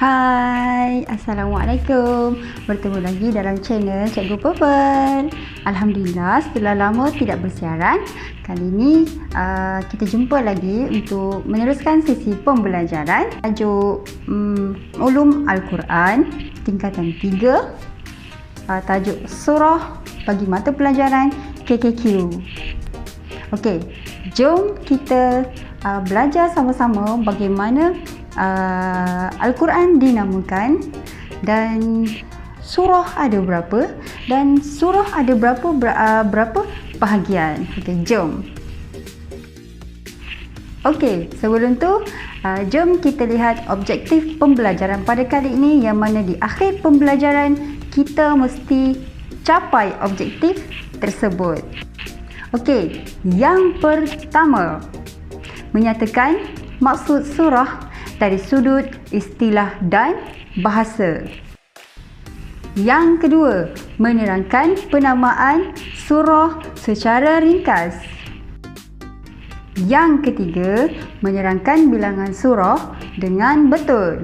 Hai, Assalamualaikum. Bertemu lagi dalam channel Cikgu Purple. Alhamdulillah, setelah lama tidak bersiaran, kali ini kita jumpa lagi untuk meneruskan sesi pembelajaran tajuk Ulum Al-Quran tingkatan 3, tajuk surah bagi mata pelajaran KKQ. Okey, jom kita belajar sama-sama bagaimana Al-Quran dinamakan dan surah ada berapa dan surah ada berapa bahagian. Okey, jom. Okey, sebelum tu jom kita lihat objektif pembelajaran pada kali ini, yang mana di akhir pembelajaran kita mesti capai objektif tersebut. Okey, yang pertama, menyatakan maksud surah dari sudut istilah dan bahasa. Yang kedua, menerangkan penamaan surah secara ringkas. Yang ketiga, menerangkan bilangan surah dengan betul.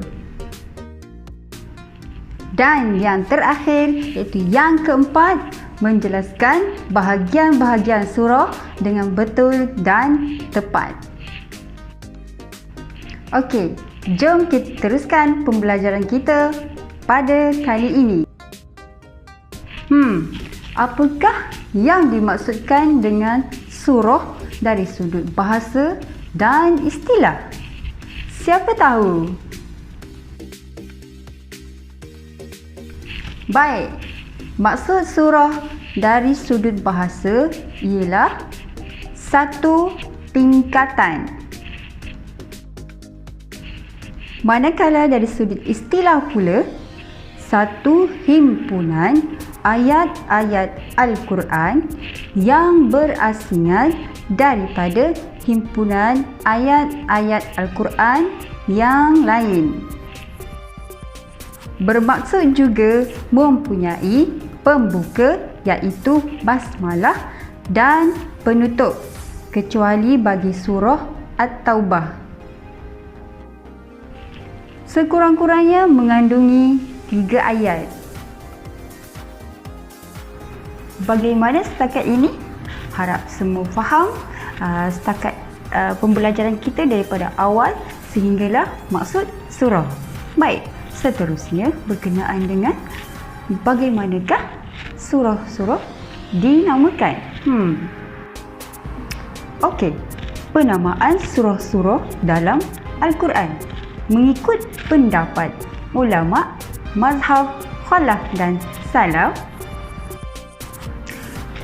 Dan yang terakhir, iaitu yang keempat, menjelaskan bahagian-bahagian surah dengan betul dan tepat. Okey, jom kita teruskan pembelajaran kita pada kali ini. Apakah yang dimaksudkan dengan surah dari sudut bahasa dan istilah? Siapa tahu? Baik, maksud surah dari sudut bahasa ialah satu tingkatan. Manakala dari sudut istilah pula, satu himpunan ayat-ayat Al-Quran yang berasingan daripada himpunan ayat-ayat Al-Quran yang lain. Bermaksud juga mempunyai pembuka iaitu basmalah dan penutup, kecuali bagi surah At-Taubah. Sekurang-kurangnya mengandungi 3 ayat. Bagaimana setakat ini? Harap semua faham setakat pembelajaran kita daripada awal sehinggalah maksud surah. Baik, seterusnya berkenaan dengan bagaimanakah surah-surah dinamakan. Okey, penamaan surah-surah dalam Al-Quran mengikut pendapat ulama mazhab khalaf dan salaf,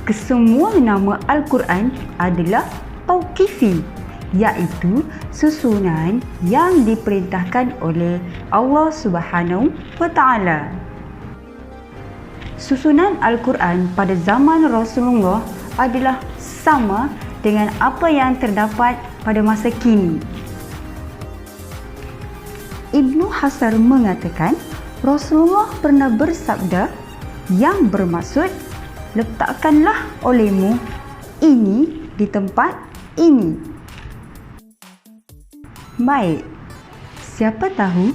kesemua nama Al-Quran adalah tauqifi, iaitu susunan yang diperintahkan oleh Allah Subhanahu wa Ta'ala. Susunan Al-Quran pada zaman Rasulullah adalah sama dengan apa yang terdapat pada masa kini. Ibnu Hasar mengatakan Rasulullah pernah bersabda yang bermaksud, letakkanlah olehmu ini di tempat ini. Baik, siapa tahu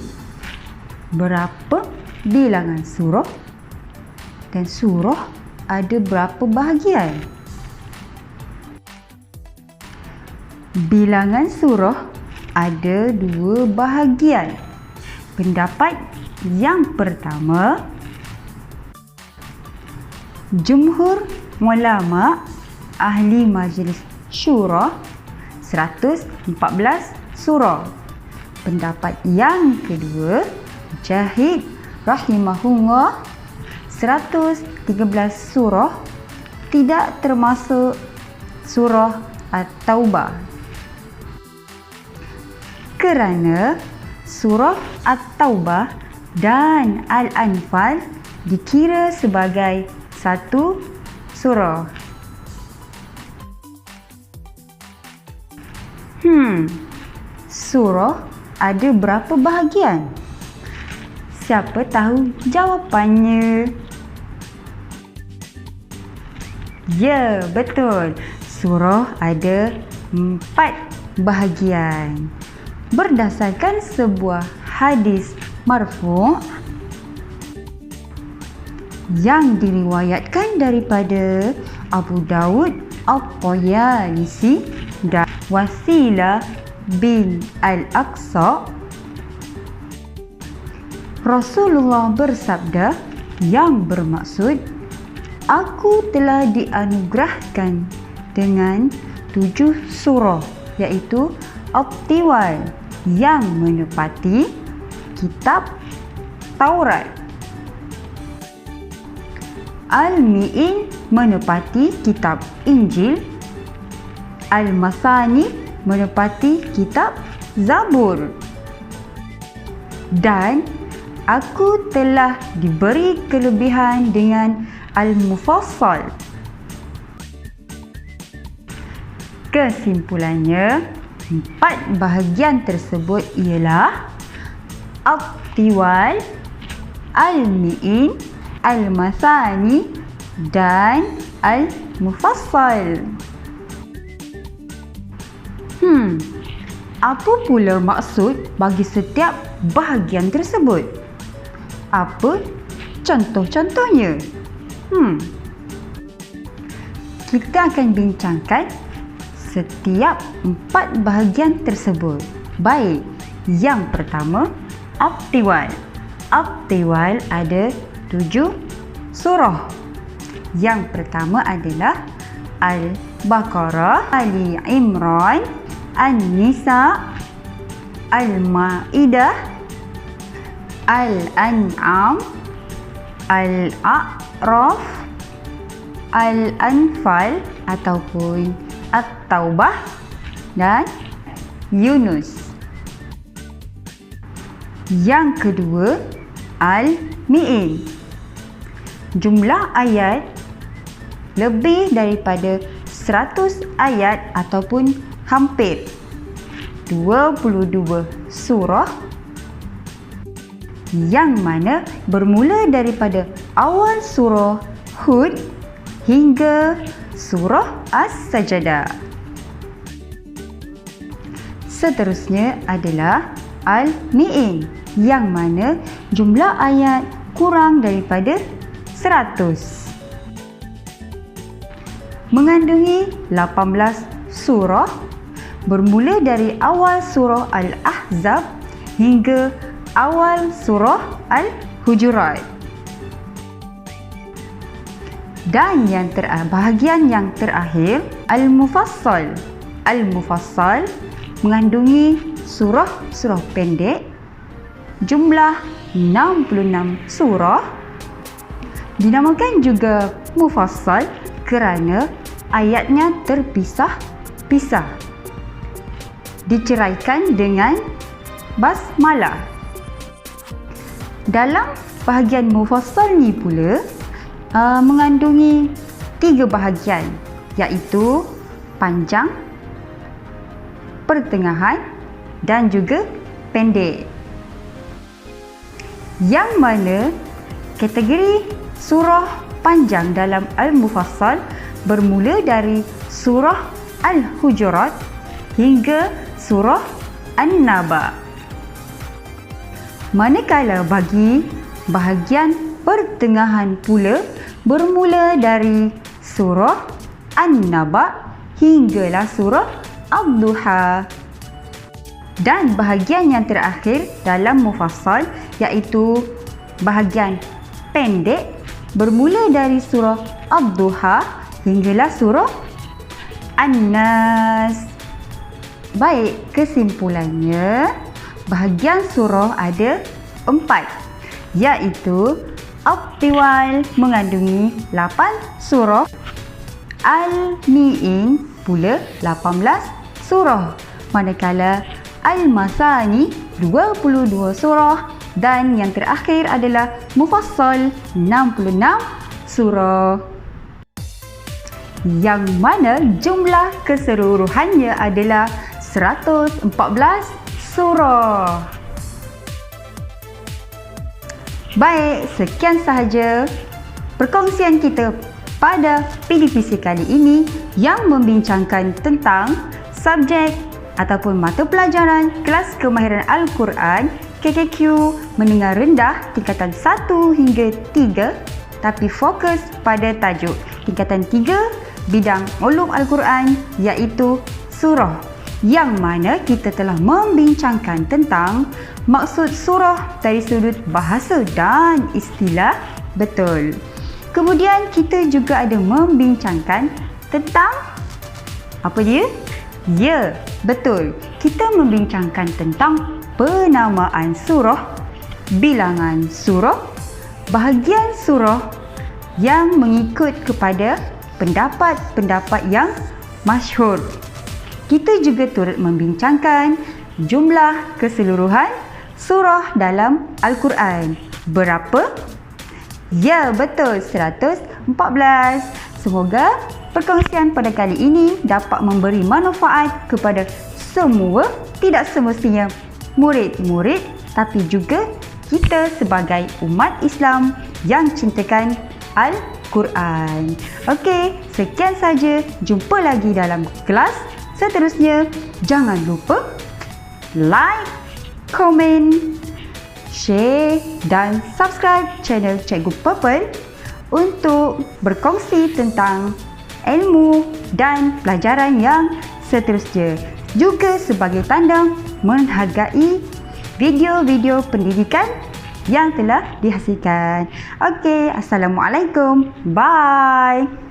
berapa bilangan surah dan surah ada berapa bahagian? Bilangan surah ada 2 bahagian. Pendapat yang pertama, jumhur ulama ahli majlis syura 114 surah. Pendapat yang kedua, Mujahid rahimahullah 113 surah, tidak termasuk surah At-Taubah. Kerana surah At-Taubah dan Al-Anfal dikira sebagai satu surah. Surah ada berapa bahagian? Siapa tahu jawapannya? Ya, betul. Surah ada 4 bahagian. Berdasarkan sebuah hadis marfu' yang diriwayatkan daripada Abu Daud At-Tayalisi dan Wasilah bin Al-Aqsa. Rasulullah bersabda yang bermaksud, aku telah dianugerahkan dengan 7 surah, iaitu At-Tiwal yang menepati kitab Taurat, Al-Mi'in menepati kitab Injil, Al-Masani menepati kitab Zabur, dan aku telah diberi kelebihan dengan Al-Mufassal. Kesimpulannya, 4 bahagian tersebut ialah At-Tiwal, Al-Mi'in, Al-Masani dan Al-Mufassal. Apa pula maksud bagi setiap bahagian tersebut? Apa contoh-contohnya? Kita akan bincangkan setiap 4 bahagian tersebut. Baik, yang pertama, At-Tiwal. At-Tiwal ada 7 surah. Yang pertama adalah Al-Baqarah, Ali Imran, An-Nisa, Al-Ma'idah, Al-An'am, Al-A'raf, Al-Anfal ataupun At-Taubah dan Yunus. Yang kedua, Al-Mi'in. Jumlah ayat lebih daripada 100 ayat ataupun hampir 22 surah yang mana bermula daripada awal surah Hud hingga surah As-Sajdah. Seterusnya adalah Al-Mi'in yang mana jumlah ayat kurang daripada 100. Mengandungi 18 surah bermula dari awal surah Al-Ahzab hingga awal surah Al-Hujurat. Dan bahagian yang terakhir, Al-Mufassal. Al-Mufassal mengandungi surah-surah pendek, jumlah 66 surah. Dinamakan juga Mufassal kerana ayatnya terpisah-pisah, diceraikan dengan basmalah. Dalam bahagian Mufassal ni pula mengandungi 3 bahagian, iaitu panjang, pertengahan dan juga pendek. Yang mana kategori surah panjang dalam Al-Mufassal bermula dari surah Al-Hujurat hingga surah An-Naba. Manakala bagi bahagian pertengahan pula bermula dari surah An-Naba hinggalah surah Ad-Duha. Dan bahagian yang terakhir dalam Mufassal iaitu bahagian pendek bermula dari surah Ad-Duha hinggalah surah An-Nas. Baik, kesimpulannya bahagian surah ada 4, iaitu At-Tiwal mengandungi 8 surah, Al-Mi'in pula 18 surah, manakala Al-Masani 22 surah dan yang terakhir adalah Mufassal 66 surah. Yang mana jumlah keseluruhannya adalah 114 surah. Baik, sekian sahaja perkongsian kita pada PDPC kali ini yang membincangkan tentang subjek ataupun mata pelajaran kelas kemahiran Al-Quran KKQ mendengar rendah tingkatan 1 hingga 3 tapi fokus pada tajuk. Tingkatan 3 bidang ulum Al-Quran iaitu surah, yang mana kita telah membincangkan tentang maksud surah dari sudut bahasa dan istilah betul. Kemudian kita juga ada membincangkan tentang apa dia? Ya, betul. Kita membincangkan tentang penamaan surah, bilangan surah, bahagian surah yang mengikut kepada pendapat-pendapat yang masyhur. Kita juga turut membincangkan jumlah keseluruhan surah dalam Al-Quran. Berapa? Ya, betul, 114. Semoga perkongsian pada kali ini dapat memberi manfaat kepada semua, tidak semestinya murid-murid, tapi juga kita sebagai umat Islam yang cintakan Al-Quran. Okey, sekian saja. Jumpa lagi dalam kelas seterusnya. Jangan lupa like, komen, share dan subscribe channel Cikgu Purple untuk berkongsi tentang ilmu dan pelajaran yang seterusnya. Juga sebagai tanda menghargai video-video pendidikan yang telah dihasilkan. Okey, Assalamualaikum. Bye.